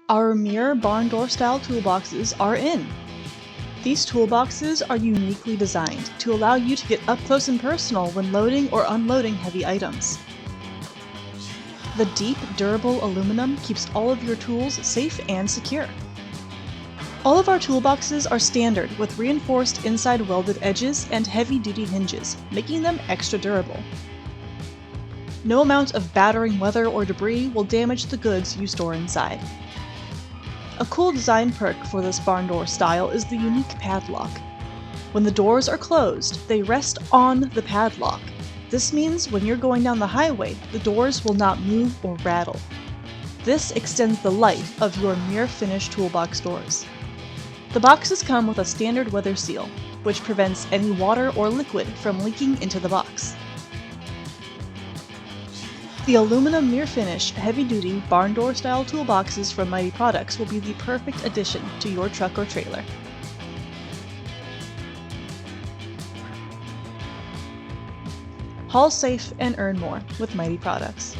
Our mirror barn door style toolboxes are in. These toolboxes are uniquely designed to allow you to get up close and personal when loading or unloading heavy items. The deep, durable aluminum keeps all of your tools safe and secure. All of our toolboxes are standard with reinforced inside welded edges and heavy-duty hinges, making them extra durable. No amount of battering weather or debris will damage the goods you store inside. A cool design perk for this barn door style is the unique padlock. When the doors are closed, they rest on the padlock. This means when you're going down the highway, the doors will not move or rattle. This extends the life of your mirror finish toolbox doors. The boxes come with a standard weather seal, which prevents any water or liquid from leaking into the box. The aluminum mirror finish heavy-duty barn door style toolboxes from Mytee Products will be the perfect addition to your truck or trailer. Haul safe and earn more with Mytee Products.